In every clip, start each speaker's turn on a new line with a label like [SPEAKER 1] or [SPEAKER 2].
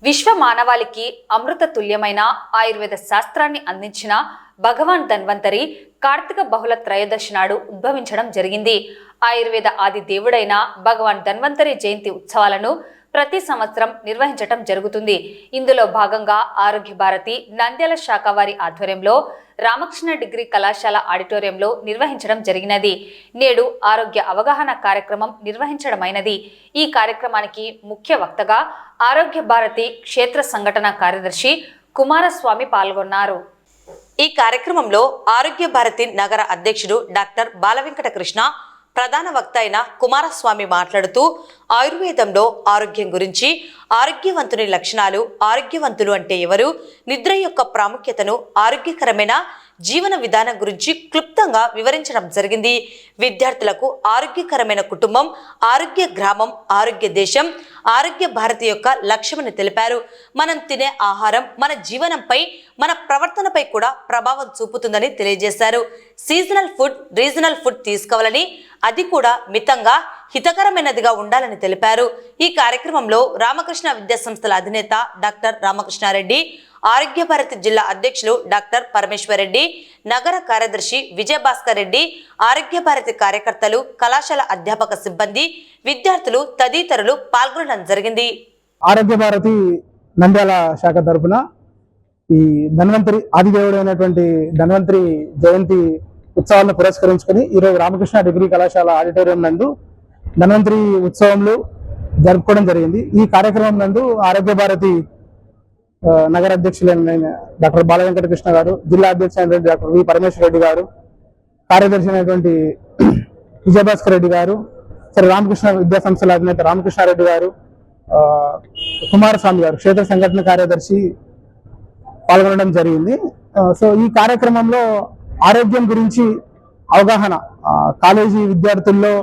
[SPEAKER 1] విశ్వ మానవాళికి అమృత తుల్యమైన ఆయుర్వేద శాస్త్రాన్ని అందించిన భగవాన్ ధన్వంతరి కార్తీక బహుళ త్రయోదశి నాడు ఉద్భవించడం జరిగింది. ఆయుర్వేద ఆది దేవుడైన భగవాన్ ధన్వంతరి జయంతి ఉత్సవాలను ప్రతి సంవత్సరం నిర్వహించడం జరుగుతుంది. ఇందులో భాగంగా ఆరోగ్య భారతి నంద్యాల శాఖ వారి ఆధ్వర్యంలో రామకృష్ణ డిగ్రీ కళాశాల ఆడిటోరియంలో నిర్వహించడం జరిగినది. నేడు ఆరోగ్య అవగాహన కార్యక్రమం నిర్వహించడమైనది. ఈ కార్యక్రమానికి ముఖ్య వక్తగా ఆరోగ్య భారతి క్షేత్ర సంఘటన కార్యదర్శి కుమారస్వామి పాల్గొన్నారు.
[SPEAKER 2] ఈ కార్యక్రమంలో ఆరోగ్య భారతి నగర అధ్యక్షుడు డాక్టర్ బాలవెంకట కృష్ణ, ప్రధాన వక్త అయిన కుమారస్వామి మాట్లాడుతూ ఆయుర్వేదంలో ఆరోగ్యం గురించి, ఆరోగ్యవంతుని లక్షణాలు, ఆరోగ్యవంతులు అంటే ఎవరు, నిద్ర యొక్క ప్రాముఖ్యతను, ఆరోగ్యకరమైన జీవన విధానం గురించి క్లుప్తంగా వివరించడం జరిగింది. విద్యార్థులకు ఆరోగ్యకరమైన కుటుంబం, ఆరోగ్య గ్రామం, ఆరోగ్య దేశం, ఆరోగ్య భారతి యొక్క లక్ష్యమని తెలిపారు. మనం తినే ఆహారం మన జీవనంపై, మన ప్రవర్తనపై కూడా ప్రభావం చూపుతుందని తెలియజేశారు. సీజనల్ ఫుడ్, రీజనల్ ఫుడ్ తీసుకోవాలని, అది కూడా మితంగా హితకరమైనదిగా ఉండాలని తెలిపారు. ఈ కార్యక్రమంలో రామకృష్ణ విద్యా సంస్థల అధినేత డాక్టర్ రామకృష్ణారెడ్డి, ఆరోగ్య భారతి జిల్లా అధ్యక్షులు డాక్టర్ పరమేశ్వర్ రెడ్డి, నగర కార్యదర్శి విజయభాస్కర్ రెడ్డి, ఆరోగ్య భారతి కార్యకర్తలు, కళాశాల అధ్యాపక సిబ్బంది, విద్యార్థులు తదితరులు పాల్గొనడం జరిగింది.
[SPEAKER 3] ఆరోగ్య భారతి నంద్యాల శాఖ తరపున ఈ ధన్వంతరి ఆదిదేవుడు అయినటువంటి ధన్వంతరి జయంతి ఉత్సవాలను పురస్కరించుకొని ఈరోజు రామకృష్ణ డిగ్రీ కళాశాల ఆడిటోరియం నందు ధన్వంతరి ఉత్సవంలో జరుపుకోవడం జరిగింది. ఈ కార్యక్రమం నందు ఆరోగ్య భారతి నగర అధ్యక్షులైన డాక్టర్ బాలవెంకట కృష్ణ గారు, జిల్లా అధ్యక్షులైనటువంటి డాక్టర్ వి పరమేశ్వర్ రెడ్డి గారు, కార్యదర్శి అయినటువంటి విజయభాస్కర్ రెడ్డి గారు, శ్రీ రామకృష్ణ విద్యా సంస్థల అధినేత రామకృష్ణారెడ్డి గారు, కుమారస్వామి గారు క్షేత్ర సంఘటన కార్యదర్శి పాల్గొనడం జరిగింది. సో ఈ కార్యక్రమంలో ఆరోగ్యం గురించి అవగాహన, కాలేజీ విద్యార్థుల్లో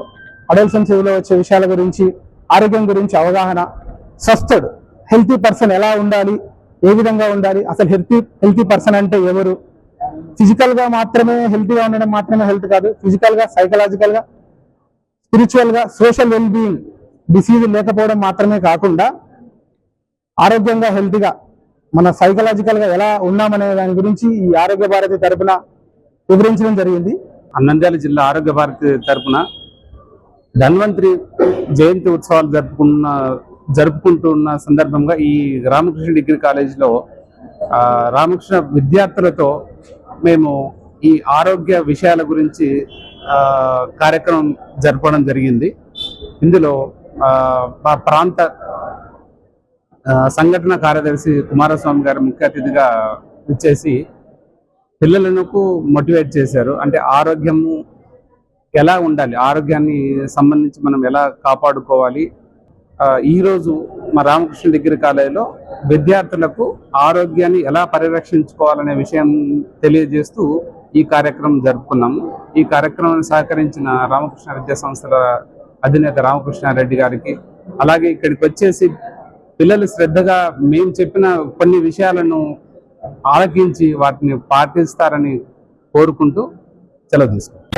[SPEAKER 3] అడల్సెన్సీలో వచ్చే విషయాల గురించి, ఆరోగ్యం గురించి అవగాహన, స్వస్థుడు హెల్తీ పర్సన్ ఎలా ఉండాలి, ఏ విధంగా ఉండాలి, అసలు హెల్తీ పర్సన్ అంటే ఎవరు, ఫిజికల్ గా మాత్రమే హెల్తీగా ఉండడం మాత్రమే హెల్త్ కాదు, ఫిజికల్ గా, సైకలాజికల్ గా, స్పిరిచువల్ గా, సోషల్ వెల్ బీయింగ్, డిసీజ్ లేకపోవడం మాత్రమే కాకుండా ఆరోగ్యంగా హెల్తీగా మన సైకలాజికల్ గా ఎలా ఉన్నామనే దాని గురించి ఈ ఆరోగ్య భారతి తరపున వివరించడం జరిగింది.
[SPEAKER 4] నంద్యాల జిల్లా ఆరోగ్య భారతి తరపున ధన్వంతరి జయంతి ఉత్సవాలు జరుపుకుంటున్న సందర్భంగా ఈ రామకృష్ణ డిగ్రీ కాలేజీలో రామకృష్ణ విద్యార్థులతో మేము ఈ ఆరోగ్య విషయాల గురించి కార్యక్రమం జరపడం జరిగింది. ఇందులో మా ప్రాంత సంఘటన కార్యదర్శి కుమారస్వామి గారు ముఖ్య అతిథిగా ఇచ్చేసి పిల్లలకు మోటివేట్ చేశారు. అంటే ఆరోగ్యము ఎలా ఉండాలి, ఆరోగ్యాన్ని సంబంధించి మనం ఎలా కాపాడుకోవాలి. ఈరోజు మా రామకృష్ణ డిగ్రీ కాలేజీలో విద్యార్థులకు ఆరోగ్యాన్ని ఎలా పరిరక్షించుకోవాలనే విషయం తెలియజేస్తూ ఈ కార్యక్రమం జరుపుకున్నాము. ఈ కార్యక్రమాన్ని సహకరించిన రామకృష్ణ విద్యా సంస్థల అధినేత రామకృష్ణారెడ్డి గారికి, అలాగే ఇక్కడికి వచ్చేసి పిల్లలు శ్రద్ధగా మేము చెప్పిన కొన్ని విషయాలను ఆలకించి వాటిని పాటిస్తారని కోరుకుంటూ సెలవు తీసుకుంటాం.